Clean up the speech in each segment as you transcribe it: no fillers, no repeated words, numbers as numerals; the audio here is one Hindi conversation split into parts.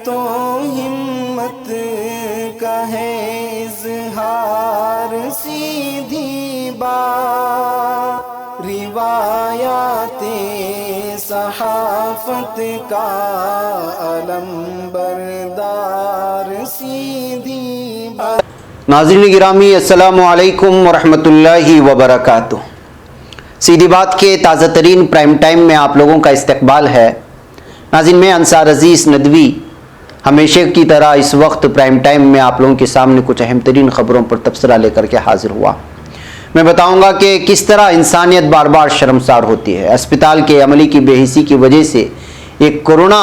तो हिम्मत का है इज़हार, सीधी बात रिवायाते सहाफत का अलंबरदार, सीधी बात। नाज़रीन गिरामी, अस्सलामु अलैकुम वरहमतुल्लाहि वबरकातुह। सीधी बात के ताज़ा तरीन प्राइम टाइम में आप लोगों का इस्तकबाल है। नाज़रीन, मैं अंसार अजीज़ नदवी हमेशा की तरह इस वक्त प्राइम टाइम में आप लोगों के सामने कुछ अहम तरीन ख़बरों पर तबसरा लेकर के हाजिर हुआ। मैं बताऊंगा कि किस तरह इंसानियत बार बार शर्मसार होती है। अस्पताल के अमले की बेहिसी की वजह से एक कोरोना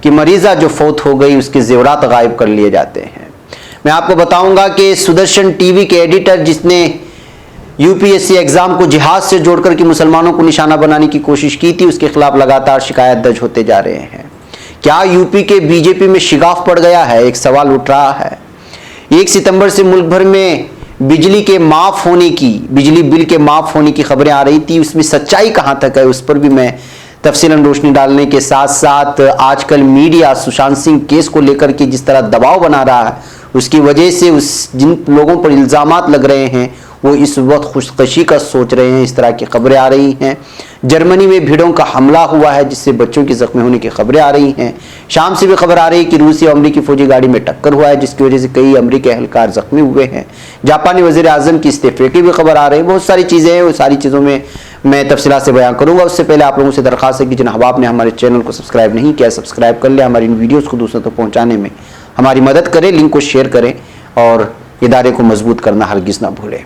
की मरीज़ा जो फौत हो गई, उसके ज़ेवरात गायब कर लिए जाते हैं। मैं आपको बताऊंगा कि सुदर्शन टीवी के एडिटर जिसने यूपीएससी एग्ज़ाम को जिहाद से जोड़कर के मुसलमानों को निशाना बनाने की कोशिश की थी, उसके खिलाफ लगातार शिकायत दर्ज होते जा रहे हैं। क्या यूपी के बीजेपी में शिगाफ पड़ गया है? एक सवाल उठ रहा है। 1 सितंबर से मुल्क भर में बिजली बिल के माफ़ होने की खबरें आ रही थी। उसमें सच्चाई कहाँ तक है, उस पर भी मैं तफसीलन रोशनी डालने के साथ साथ आजकल मीडिया सुशांत सिंह केस को लेकर के जिस तरह दबाव बना रहा है, उसकी वजह से जिन लोगों पर इल्ज़ामात लग रहे हैं वो इस वक्त खुशकशी का सोच रहे हैं। इस तरह की खबरें आ रही हैं। जर्मनी में भीड़ों का हमला हुआ है जिससे बच्चों की जख्मी होने की खबरें आ रही हैं। शाम से भी खबर आ रही है कि रूसी और अमरीकी फौजी गाड़ी में टक्कर हुआ है जिसकी वजह से कई अमरीकी एहलकार जख्मी हुए हैं। जापानी वज़ीर आज़म की इस्तीफे की भी खबर आ रही है। बहुत सारी चीज़ें हैं, वो सारी चीज़ों में मैं तफसीलात से बयान करूँगा। उससे पहले आप लोगों से दरख्वास्त है कि जिन अहबाब ने हमारे चैनल को सब्सक्राइब नहीं किया, सब्सक्राइब कर ले। हमारी इन वीडियोज़ को दूसरों तक पहुँचाने में हमारी मदद करें, लिंक को शेयर करें और इदारे को मजबूत करना हरगिज़ ना भूलें।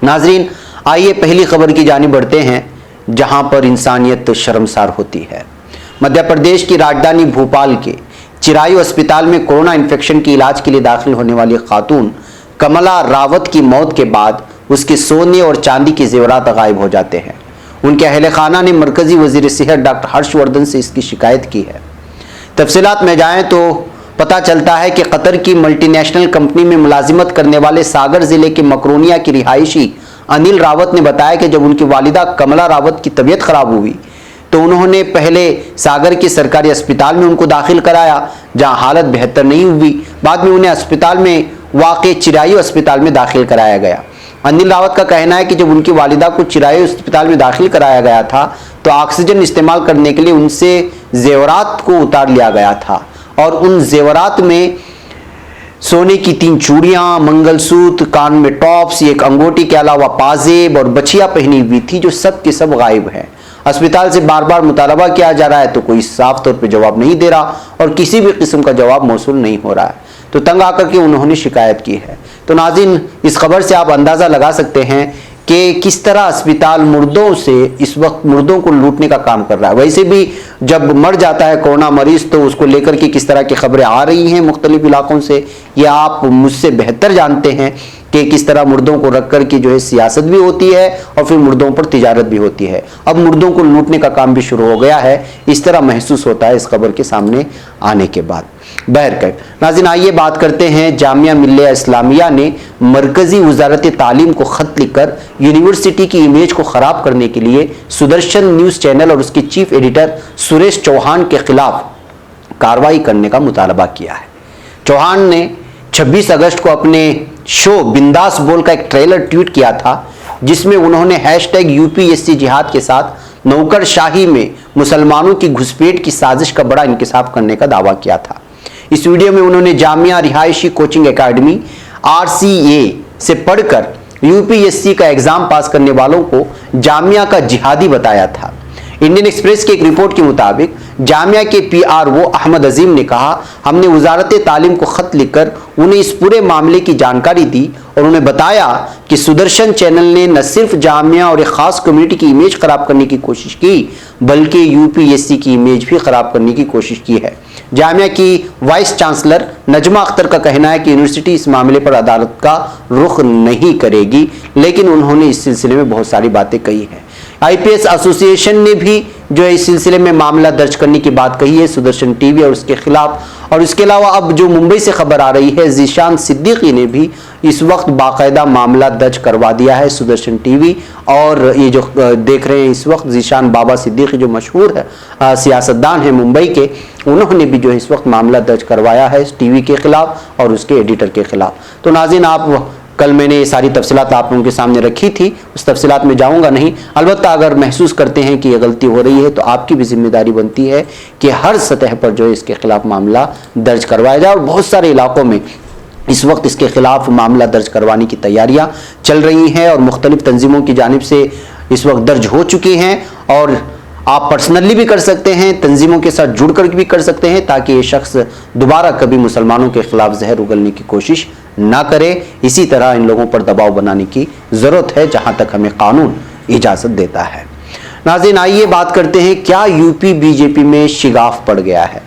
नाजरीन, आइए पहली खबर की जानिब बढ़ते हैं जहां पर इंसानियत शर्मसार होती है। मध्य प्रदेश की राजधानी भोपाल के चिरायु अस्पताल में कोरोना इन्फेक्शन के इलाज के लिए दाखिल होने वाली खातून कमला रावत की मौत के बाद उसके सोने और चांदी के जेवरात गायब हो जाते हैं। उनके अहले खाना ने मरकजी वजीर सेहत डॉक्टर हर्षवर्धन से इसकी शिकायत की है। तफसीलात में जाएँ तो पता चलता है कि कतर की मल्टीनेशनल कंपनी में मुलाजिमत करने वाले सागर जिले के मकरोनिया की रिहायशी अनिल रावत ने बताया कि जब उनकी वालिदा कमला रावत की तबीयत खराब हुई तो उन्होंने पहले सागर के सरकारी अस्पताल में उनको दाखिल कराया, जहां हालत बेहतर नहीं हुई। बाद में उन्हें अस्पताल में वाक़े चिरायु अस्पताल में दाखिल कराया गया। अनिल रावत का कहना है कि जब उनकी वालिदा को चिरायु अस्पताल में दाखिल कराया गया था तो ऑक्सीजन इस्तेमाल करने के लिए उनसे जेवरात को उतार लिया गया था और उन जेवरात में सोने की 3 चूड़ियां, मंगलसूत्र, कान में टॉप्स, एक अंगूठी के अलावा पाजेब और बछिया पहनी हुई थी, जो सब के सब गायब है। अस्पताल से बार बार मुतालबा किया जा रहा है तो कोई साफ तौर पे जवाब नहीं दे रहा और किसी भी किस्म का जवाब मौसूल नहीं हो रहा है, तो तंग आकर के उन्होंने शिकायत की है। तो नाज़रीन, इस खबर से आप अंदाज़ा लगा सकते हैं कि किस तरह अस्पताल मुर्दों से इस वक्त मुर्दों को लूटने का काम कर रहा है। वैसे भी जब मर जाता है कोरोना मरीज तो उसको लेकर के किस तरह की खबरें आ रही हैं मुख्तलिफ इलाकों से, ये आप मुझसे बेहतर जानते हैं कि किस तरह मुर्दों को रख कर के जो है सियासत भी होती है और फिर मुर्दों पर तिजारत भी होती है। अब मुर्दों को लूटने का काम भी शुरू हो गया है, इस तरह महसूस होता है इस खबर के सामने आने के बाद। बहरकैफ नाज़रीन, आइए बात करते हैं। जामिया मिल्लिया इस्लामिया ने मरकजी वजारत तालीम को ख़त लिखकर यूनिवर्सिटी की इमेज को ख़राब करने के लिए सुदर्शन न्यूज़ चैनल और उसके चीफ एडिटर सुरेश चौहान के खिलाफ कार्रवाई करने का मुतालबा किया है। चौहान ने 26 अगस्त को अपने शो बिंदास बोल का एक ट्रेलर ट्वीट किया था जिसमें उन्होंने #UPSC जिहाद के साथ नौकरशाही में मुसलमानों की घुसपैठ की साजिश का बड़ा इंकशाफ करने का दावा किया था। इस वीडियो में उन्होंने जामिया रिहायशी कोचिंग एकेडमी RCA से पढ़कर UPSC का एग्जाम पास करने वालों को जामिया का जिहादी बताया था। इंडियन एक्सप्रेस की एक रिपोर्ट के मुताबिक जामिया के PRO अहमद अजीम ने कहा, हमने वजारत तालीम को खत लिखकर उन्हें इस पूरे मामले की जानकारी दी और उन्हें बताया कि सुदर्शन चैनल ने न सिर्फ जामिया और एक खास कम्युनिटी की इमेज खराब करने की कोशिश की बल्कि UPSC की इमेज भी खराब करने की कोशिश की है। जामिया की वाइस चांसलर नजमा अख्तर का कहना है कि यूनिवर्सिटी इस मामले पर अदालत का रुख नहीं करेगी, लेकिन उन्होंने इस सिलसिले में बहुत सारी बातें कही हैं। आईपीएस एसोसिएशन ने भी जो है इस सिलसिले में मामला दर्ज करने की बात कही है सुदर्शन टीवी और उसके खिलाफ। और इसके अलावा अब जो मुंबई से खबर आ रही है, जीशान सिद्दीकी ने भी इस वक्त बाकायदा मामला दर्ज करवा दिया है सुदर्शन टीवी। और ये जो देख रहे हैं इस वक्त, जीशान बाबा सिद्दीकी जो मशहूर है सियासतदान है मुंबई के, उन्होंने भी जो है इस वक्त मामला दर्ज करवाया है इस टीवी के खिलाफ और उसके एडिटर के खिलाफ। तो नाज़रीन, आप कल मैंने ये सारी तफसीलात आप लोगों के सामने रखी थी, उस तफसीलात में जाऊंगा नहीं। अलबत्ता अगर महसूस करते हैं कि ये गलती हो रही है तो आपकी भी जिम्मेदारी बनती है कि हर सतह पर जो है इसके खिलाफ मामला दर्ज करवाया जाए। और बहुत सारे इलाकों में इस वक्त इसके खिलाफ मामला दर्ज करवाने की तैयारियां चल रही हैं और मुख्तलिफ तंजीमों की जानिब से इस वक्त दर्ज हो चुकी हैं। और आप पर्सनली भी कर सकते हैं, तंजीमों के साथ जुड़ कर भी कर सकते हैं, ताकि ये शख्स दोबारा कभी मुसलमानों के खिलाफ जहर उगलने की कोशिश ना करे। इसी तरह इन लोगों पर दबाव बनाने की ज़रूरत है जहां तक हमें कानून इजाज़त देता है। नाज़रीन, आइए बात करते हैं, क्या यूपी बीजेपी में शिगाफ पड़ गया है?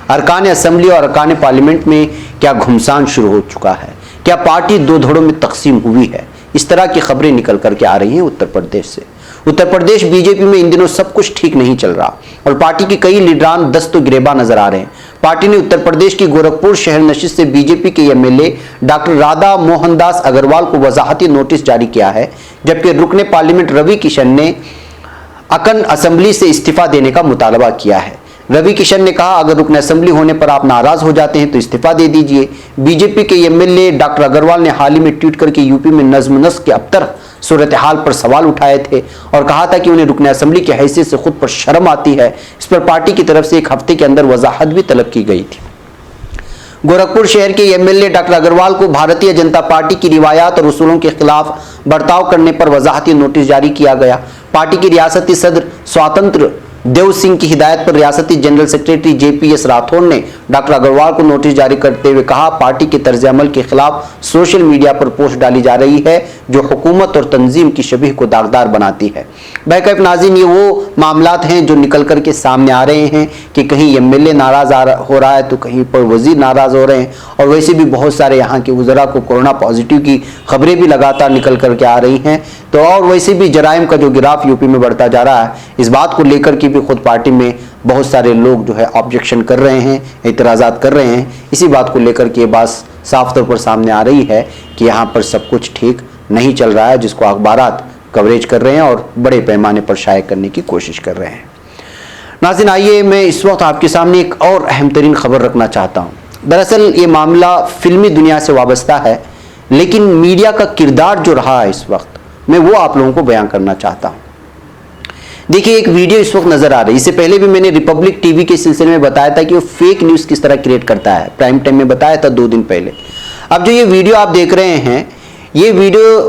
अरकान असम्बली और अरकान पार्लियामेंट में क्या घुमसान शुरू हो चुका है? क्या पार्टी दो धड़ों में तकसीम हुई है? इस तरह की खबरें निकल करके आ रही हैं उत्तर प्रदेश से। उत्तर प्रदेश बीजेपी में इन दिनों सब कुछ ठीक नहीं चल रहा और पार्टी के कई लीडरान दस्त गिरेबा नजर आ रहे हैं। पार्टी ने उत्तर प्रदेश की गोरखपुर शहर नशिस्त से बीजेपी के एमएलए डॉक्टर राधा मोहनदास अग्रवाल को वजाहती नोटिस जारी किया है, जबकि रुकने पार्लियामेंट रवि किशन ने अकन असेंबली से इस्तीफा देने का मुतालबा किया है। रवि किशन ने कहा, अगर रुकन असेंबली होने पर आप नाराज हो जाते हैं तो इस्तीफा दे दीजिए। बीजेपी के एमएलए डॉक्टर अग्रवाल ने हाल ही में ट्वीट करके यूपी में नज्म नस्क के अबतर सूरत हाल पर सवाल उठाए थे और कहा था कि उन्हें रुकन असेंबली की हैसियत से खुद पर शर्म आती है। इस पर पार्टी की तरफ से एक हफ्ते के अंदर वजाहत भी तलब की गई थी। गोरखपुर शहर के एमएलए डॉक्टर अग्रवाल को भारतीय जनता पार्टी की रिवायात और उसूलों के खिलाफ बर्ताव करने पर वजाहती नोटिस जारी किया गया। पार्टी की रियासती सदर स्वतंत्र देव सिंह की हिदायत पर रियासती जनरल सेक्रेटरी जेपीएस राठौर ने डॉक्टर अग्रवाल को नोटिस जारी करते हुए कहा, पार्टी के तर्ज अमल के खिलाफ सोशल मीडिया पर पोस्ट डाली जा रही है जो हुकूमत और तंजीम की शबीह को दागदार बनाती है। बहरकैफ नाज़रीन, ये वो मामलात हैं जो निकल करके सामने आ रहे हैं कि कहीं एमएलए नाराज हो रहा है तो कहीं पर वजीर नाराज हो रहे हैं। और वैसे भी बहुत सारे यहाँ के वज़रा को कोरोना पॉजिटिव की खबरें भी लगातार निकल करके आ रही हैं। तो और वैसे भी जराइम का जो गिराफ यूपी में बढ़ता जा रहा है, इस बात को लेकर के भी खुद पार्टी में बहुत सारे लोग जो है ऑब्जेक्शन कर रहे हैं, एतराज़ात कर रहे हैं। इसी बात को लेकर के ये बात साफ तौर पर सामने आ रही है कि यहाँ पर सब कुछ ठीक नहीं चल रहा है, जिसको अखबारात कवरेज कर रहे हैं और बड़े पैमाने पर शाये करने की कोशिश कर रहे हैं। नाज़रीन, आइए मैं इस वक्त आपके सामने एक और अहम तरीन खबर रखना चाहता हूँ। दरअसल ये मामला फिल्मी दुनिया से वाबस्ता है, लेकिन मीडिया का किरदार जो रहा है इस वक्त, मैं वो आप लोगों को बयान करना चाहता हूँ। देखिए, एक वीडियो इस वक्त नजर आ रही है। इससे पहले भी मैंने रिपब्लिक टीवी के सिलसिले में बताया था कि वो फेक न्यूज़ किस तरह क्रिएट करता है, प्राइम टाइम में बताया था 2 दिन पहले। अब जो ये वीडियो आप देख रहे हैं, ये वीडियो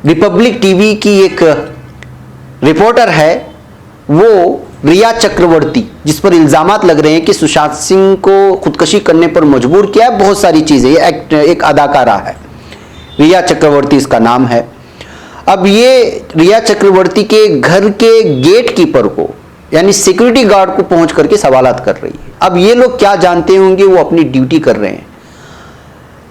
रिपब्लिक टीवी की एक रिपोर्टर है, वो रिया चक्रवर्ती, जिस पर इल्जामात लग रहे हैं कि सुशांत सिंह को खुदकशी करने पर मजबूर किया है, बहुत सारी चीज़ें। ये एक अदाकारा है, रिया चक्रवर्ती इसका नाम है। अब ये रिया चक्रवर्ती के घर के गेट कीपर को, यानी सिक्योरिटी गार्ड को पहुंच करके सवालात कर रही है। अब ये लोग क्या जानते होंगे, वो अपनी ड्यूटी कर रहे हैं,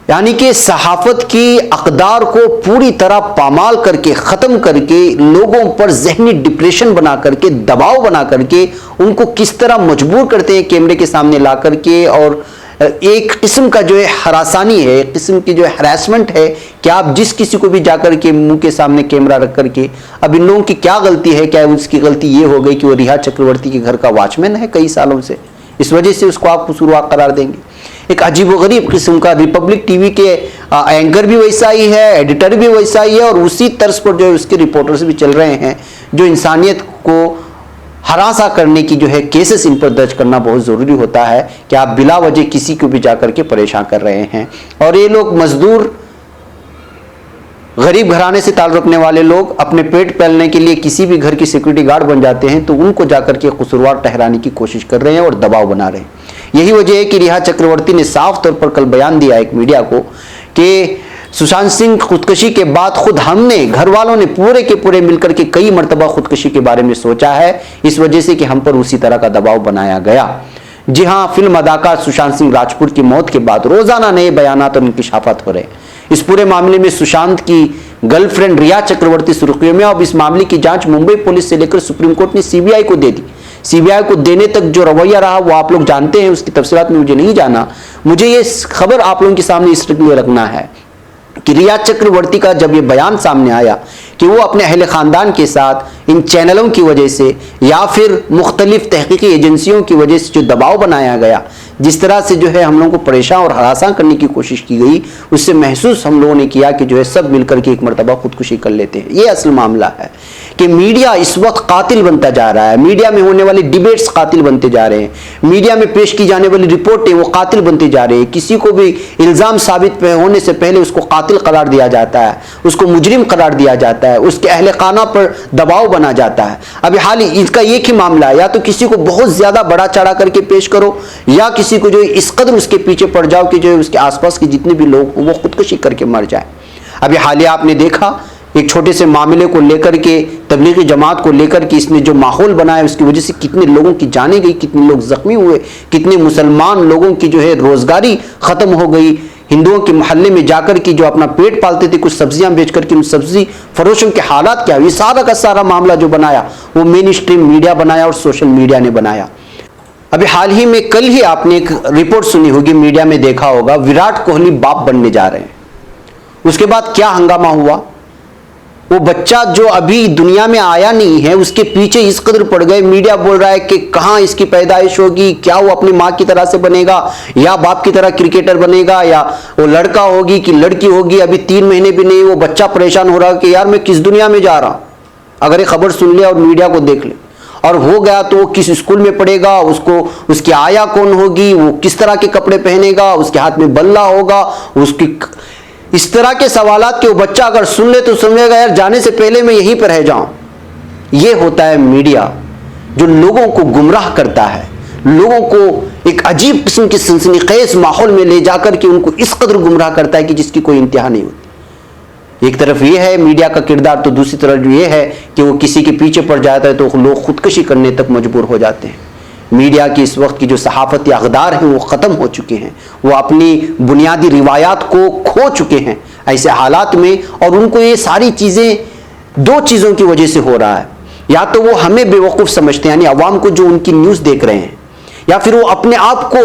यानी कि सहाफत की अक़दार को पूरी तरह पामाल करके ख़त्म करके लोगों पर ज़हनी डिप्रेशन बना करके, दबाव बना करके उनको किस तरह मजबूर करते हैं कैमरे के सामने ला करके। और एक किस्म का जो है हरासानी है, एक किस्म की जो है हरासमेंट है कि आप जिस किसी को भी जाकर के मुंह के सामने कैमरा रख करके, अब इन लोगों की क्या गलती है? क्या उसकी गलती ये हो गई कि वो रिया चक्रवर्ती के घर का वॉचमैन है कई सालों से, इस वजह से उसको आप कसूरवार करार देंगे? एक अजीबोगरीब किस्म का, रिपब्लिक टीवी के एंकर भी वैसा ही है, एडिटर भी वैसा ही है, और उसी तर्ज पर जो है उसके रिपोर्टर्स भी चल रहे हैं, जो इंसानियत को हरासा करने की जो है केसेस इन पर दर्ज करना बहुत ज़रूरी होता है कि आप बिला वजह किसी को भी जाकर के परेशान कर रहे हैं। और ये लोग मजदूर, गरीब घराने से ताल्लुक़ रखने वाले लोग अपने पेट पालने के लिए किसी भी घर की सिक्योरिटी गार्ड बन जाते हैं, तो उनको जाकर के कसूरवार ठहराने की कोशिश कर रहे हैं और दबाव बना रहे हैं। यही वजह है कि रिया चक्रवर्ती ने साफ तौर पर कल बयान दिया एक मीडिया को कि सुशांत सिंह खुदकशी के बाद खुद हमने, घर वालों ने पूरे के पूरे मिलकर के कई मरतबा खुदकशी के बारे में सोचा है, इस वजह से कि हम पर उसी तरह का दबाव बनाया गया। जी हाँ, फिल्म अदाकार सुशांत सिंह राजपूत की मौत के बाद रोजाना नए बयानात और इंकिशाफात हो रहे हैं। इस पूरे मामले में सुशांत की गर्लफ्रेंड रिया चक्रवर्ती सुर्खियों में। अब इस मामले की जांच मुंबई पुलिस से लेकर सुप्रीम कोर्ट ने सीबीआई को दे दी। सीबीआई को देने तक जो रवैया रहा वो आप लोग जानते हैं, उसकी तफसीलात में मुझे नहीं जाना। मुझे ये खबर आप लोगों के सामने इसलिए रखना है कि रिया चक्रवर्ती का जब ये बयान सामने आया कि वो अपने अहले खानदान के साथ इन चैनलों की वजह से या फिर मुख्तलिफ तहकीकी एजेंसियों की वजह से जो दबाव बनाया गया, जिस तरह से जो है हम लोगों को परेशान और हरासा करने की कोशिश की गई, उससे महसूस हम लोगों ने किया कि जो है सब मिलकर के एक मरतबा खुदकुशी कर लेते हैं। ये असल मामला है कि मीडिया इस वक्त कातिल बनता जा रहा है। मीडिया में होने वाली डिबेट्स कातिल बनते जा रहे हैं। मीडिया में पेश की जाने वाली रिपोर्टें वो कातिल बनते जा रहे हैं। किसी को भी इल्जाम साबित होने से पहले उसको कातिल करार दिया जाता है, उसको मुजरिम करार दिया जाता है, उसके अहले खाना पर दबाव बना जाता है। अभी हाल ही इसका एक ही मामला है, या तो किसी को बहुत ज्यादा बड़ा चढ़ा करके पेश करो, या किसी को जो इस कदर उसके पीछे पड़ जाओ कि जो उसके आसपास के जितने भी लोग वो खुदकुशी करके मर जाए। अभी हालिया आपने देखा एक छोटे से मामले को लेकर के, तबलीगी जमात को लेकर के इसने जो माहौल बनाया, उसकी वजह से कितने लोगों की जाने गई, कितने लोग जख्मी हुए, कितने मुसलमान लोगों की जो है रोजगारी खत्म हो गई। हिंदुओं के मोहल्ले में जाकर के जो अपना पेट पालते थे कुछ सब्जियां बेच करके, उन सब्जी फरोशों के हालात क्या, ये सारा का सारा मामला जो बनाया वो मेन स्ट्रीम मीडिया बनाया और सोशल मीडिया ने बनाया। अभी हाल ही में कल ही आपने एक रिपोर्ट सुनी होगी, मीडिया में देखा होगा, विराट कोहली बाप बनने जा रहे हैं। उसके बाद क्या हंगामा हुआ, वो बच्चा जो अभी दुनिया में आया नहीं है उसके पीछे इस कदर पड़ गए। मीडिया बोल रहा है कि कहां इसकी पैदाइश होगी, क्या वो अपनी मां की तरह से बनेगा या बाप की तरह क्रिकेटर बनेगा, या वो लड़का होगी कि लड़की होगी। अभी 3 महीने भी नहीं, वो बच्चा परेशान हो रहा कि यार मैं किस दुनिया में जा रहा हूं। अगर ये खबर सुन ले और मीडिया को देख ले और हो गया तो वो किस स्कूल में पढ़ेगा, उसको उसकी आया कौन होगी, वो किस तरह के कपड़े पहनेगा, उसके हाथ में बल्ला होगा, उसकी इस तरह के सवालात के वो बच्चा अगर सुन ले तो समझेगा यार जाने से पहले मैं यहीं पर रह जाऊं। ये होता है मीडिया जो लोगों को गुमराह करता है, लोगों को एक अजीब किस्म के सनसनीखेज माहौल में ले जाकर के उनको इस कदर गुमराह करता है कि जिसकी कोई इंतहा नहीं होती। एक तरफ ये है मीडिया का किरदार, तो दूसरी तरफ ये है कि वो किसी के पीछे पड़ जाता है तो लोग खुदकुशी करने तक मजबूर हो जाते हैं। मीडिया की इस वक्त की जो सहाफती अक़दार हैं वो ख़त्म हो चुके हैं, वो अपनी बुनियादी रिवायात को खो चुके हैं ऐसे हालात में। और उनको ये सारी चीज़ें 2 चीज़ों की वजह से हो रहा है, या तो वो हमें बेवकूफ़ समझते हैं यानी अवाम को जो उनकी न्यूज़ देख रहे हैं, या फिर वो अपने आप को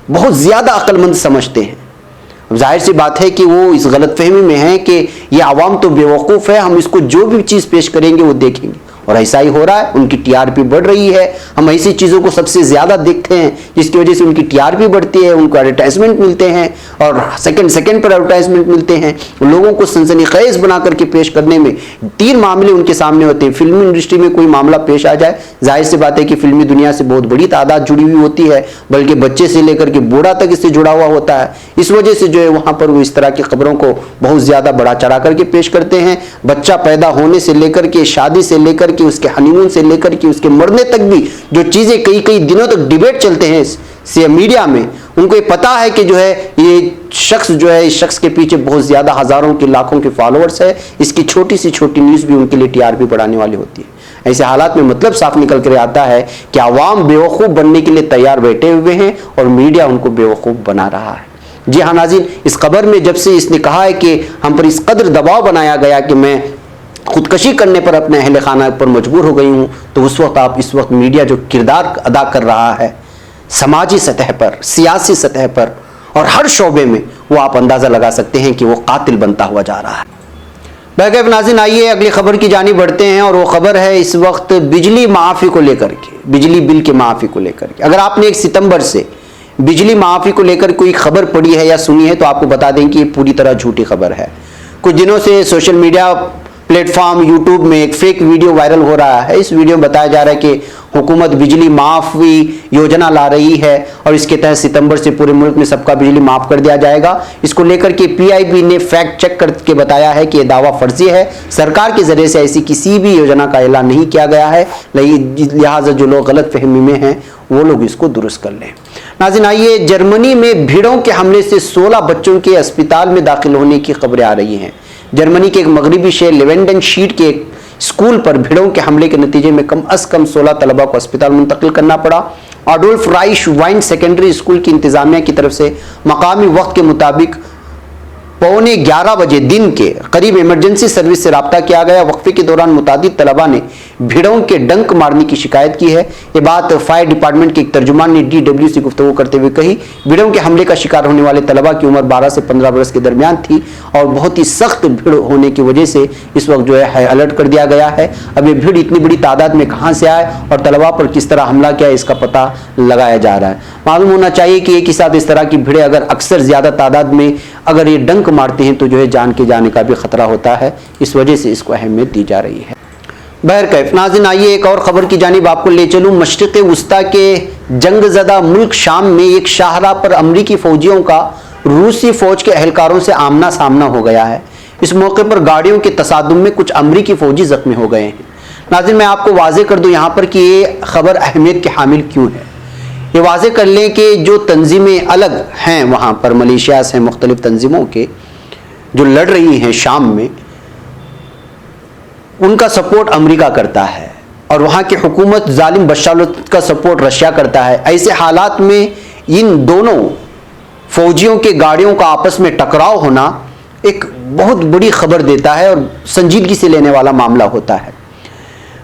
बहुत ज़्यादा अक्लमंद समझते हैं। जाहिर सी बात है कि वो इस गलतफहमी में है कि ये अवाम तो बेवकूफ़ है, हम इसको जो भी चीज़ पेश करेंगे वो देखेंगे, और ऐसा ही हो रहा है। उनकी टीआरपी बढ़ रही है, हम ऐसी चीज़ों को सबसे ज़्यादा देखते हैं जिसकी वजह से उनकी टीआरपी बढ़ती है, उनको एडवर्टाइजमेंट मिलते हैं और सेकंड पर एडवर्टाइजमेंट मिलते हैं। लोगों को सनसनीखेज बना करके पेश करने में 3 मामले उनके सामने होते हैं। फिल्मी इंडस्ट्री में कोई मामला पेश आ जाए, जाहिर सी बात है कि फिल्मी दुनिया से बहुत बड़ी तादाद जुड़ी हुई होती है, बल्कि बच्चे से लेकर के बूढ़ा तक इससे जुड़ा हुआ होता है। इस वजह से जो है वहाँ पर वो इस तरह की खबरों को बहुत ज़्यादा बढ़ा चढ़ा करके पेश करते हैं। बच्चा पैदा होने से लेकर के, शादी से लेकर के, उसके हनीमून से लेकर के उसके मरने तक भी जो चीजें कई दिनों तक डिबेट चलते हैं से मीडिया में, उनको ये पता है कि जो है ये शख्स जो है, इस शख्स के पीछे बहुत ज्यादा हजारों के लाखों के फॉलोअर्स है, इसकी छोटी सी छोटी न्यूज भी उनके लिए टीआरपी बढ़ाने वाली होती है। ऐसे हालात में मतलब साफ निकल कर आता है कि आवाम बेवकूफ बनने के लिए तैयार बैठे हुए हैं और मीडिया उनको बेवकूफ बना रहा है। जी हाँ नाज़रीन, इस खबर में जब से इसने कहा है कि हम पर इस कदर दबाव बनाया गया कि मैं खुदकशी करने पर अपने अहले खाना पर मजबूर हो गई हूँ, तो उस वक्त इस वक्त मीडिया जो किरदार अदा कर रहा है समाजी सतह पर, सियासी सतह पर और हर शोबे में, वो आप अंदाज़ा लगा सकते हैं कि वो कातिल बनता हुआ जा रहा है। बैकअप नाज़रीन, आइए अगली खबर की जानी बढ़ते हैं और वो खबर है इस वक्त बिजली माफ़ी को लेकर के, बिजली बिल के माफ़ी को लेकर के। अगर आपने 1 सितंबर से बिजली माफ़ी को लेकर कोई खबर पढ़ी है या सुनी है तो आपको बता दें कि ये पूरी तरह झूठी खबर है। कुछ दिनों से सोशल मीडिया प्लेटफॉर्म यूट्यूब में एक फेक वीडियो वायरल हो रहा है। इस वीडियो में बताया जा रहा है कि हुकूमत बिजली माफ़ी योजना ला रही है और इसके तहत सितंबर से पूरे मुल्क में सबका बिजली माफ़ कर दिया जाएगा। इसको लेकर के पीआईबी ने फैक्ट चेक करके बताया है कि यह दावा फर्जी है, सरकार के जरिए से ऐसी किसी भी योजना का ऐलान नहीं किया गया है, लिहाजा जो लोग गलत फहमी में हैं वो लोग इसको दुरुस्त कर लें। नाज़रीन, आइए जर्मनी में भीड़ों के हमले से 16 बच्चों के अस्पताल में दाखिल होने की खबरें आ रही हैं। जर्मनी के एक मगरबी शहर लेवेंडनशीट के एक स्कूल पर भीड़ों के हमले के नतीजे में कम अज कम 16 तलबा को अस्पताल मुंतकिल करना पड़ा। अडोल्फ राइश वाइन सेकेंडरी स्कूल की इंतजामिया की तरफ से मकामी वक्त के मुताबिक 11:15 बजे दिन के करीब इमरजेंसी सर्विस से रब्ता किया गया। वक्फे के दौरान मुतादिद तलबा ने भीड़ों के डंक मारने की शिकायत की है। ये बात फायर डिपार्टमेंट के एक तर्जुमान ने DW से गुफ्तगू करते हुए कही। भीड़ों के हमले का शिकार होने वाले तलबा की उम्र 12 से 15 वर्ष के दरमियान थी और बहुत ही सख्त भीड़ होने की वजह से इस वक्त जो है हाई अलर्ट कर दिया गया है। अब ये भीड़ इतनी बड़ी तादाद में कहां से आए और तलबा पर किस तरह हमला किया, इसका पता लगाया जा रहा है। मालूम होना चाहिए कि एक ही साथ इस तरह की भीड़ें अगर अक्सर ज्यादा तादाद में अगर ये डंक मारते हैं तो जो है जान के जाने का भी खतरा होता है। इस वजह से इसको अहमियत दी जा रही है। बहरकैफ नाज़रीन, आइए एक और खबर की जानिब आपको ले चलूं। मशरिक़ वुस्ता के जंगज़दा मुल्क शाम में एक शाहराह पर अमरीकी फौजियों का रूसी फौज के अहलकारों से आमना सामना हो गया है। इस मौके पर गाड़ियों के तसादुम में कुछ अमरीकी फौजी जख्मी हो गए हैं। नाज़रीन, मैं आपको वाज़े कर दूं यहाँ पर कि ये खबर अहमियत की हामिल क्यों है। ये वाज़े कर लें कि जो तंजीमें अलग हैं वहाँ पर, मलेशिया से मुख्तलिफ तंजीमों के जो लड़ रही हैं शाम में, उनका सपोर्ट अमेरिका करता है और वहाँ की हुकूमत जालिम बशार का सपोर्ट रशिया करता है। ऐसे हालात में इन दोनों फौजियों के गाड़ियों का आपस में टकराव होना एक बहुत बड़ी खबर देता है और संजीदगी से लेने वाला मामला होता है।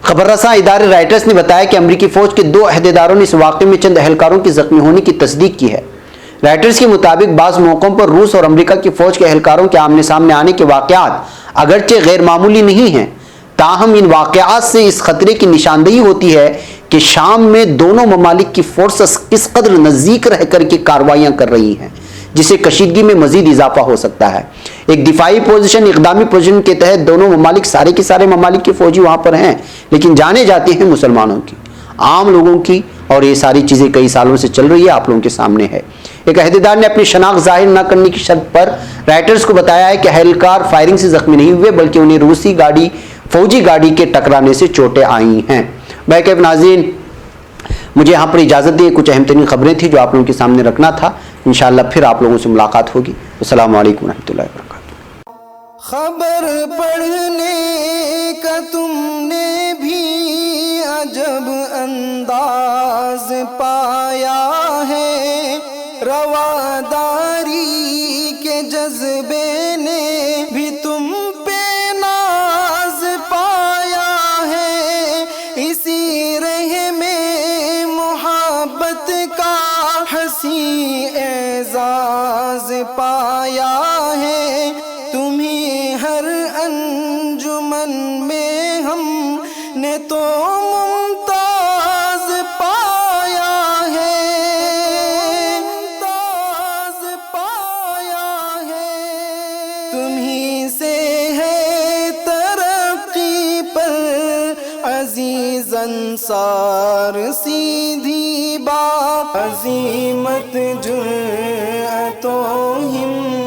खबर रसा इदारे राइटर्स ने बताया कि अमरीकी फौज के 2 अहदेदारों ने इस वाक़े में चंद एहलकारों की जख्मी होने की तस्दीक की है। राइटर्स के मुताबिक बाज़ मौक़ों पर रूस और अमरीका की फौज के एहलकारों के आमने सामने आने के वाक़यात अगरचे गैर मामूली नहीं हैं, ताहम इन वाक़यात से इस खतरे की निशानदेही होती है कि शाम में दोनों ममालिक की फोर्सेस किस कदर नज़दीक रह करके कार्रवाइयाँ कर रही हैं, जिससे कशीदगी में मजीद इजाफा हो सकता है। एक दिफाई पोजीशन, इक़दामी पोजीशन के तहत दोनों ममालिक, सारे के सारे ममालिक के फौजी वहाँ पर हैं, लेकिन जाने जाते हैं मुसलमानों की, आम लोगों की, और ये सारी चीज़ें कई सालों से चल रही है, आप लोगों के सामने है। एक अहदेदार ने अपनी शनाख्त जाहिर न करने की शर्त पर राइटर्स को बताया है कि एहलकार फायरिंग से जख्मी नहीं हुए, बल्कि उन्हें रूसी फौजी गाड़ी के टकराने से चोटें आई हैं। बैकअप नाज़रीन, मुझे यहाँ पर इजाज़त दें, कुछ अहम तरीन खबरें थी जो आप लोगों के सामने रखना था। इंशाअल्लाह फिर आप लोगों से मुलाकात होगी। अस्सलामु अलैकुम रहमतुल्लाहि व बरकातुहू। खबर पढ़ने का तुमने भी अजब अंदाज पाया है, रवादारी के जज्बे ने भी तुम पे नाज पाया है, इसी रह में मोहब्बत का हंसी एजाज पाया है, तुम्हें हर अंजुमन में हमने तो मुमताज पाया है, मुमताज पाया है, तुम्हीं से है तरक्की पर अजीज अंसार सीधी बात, अजीमत जुर्अतो हिम्मत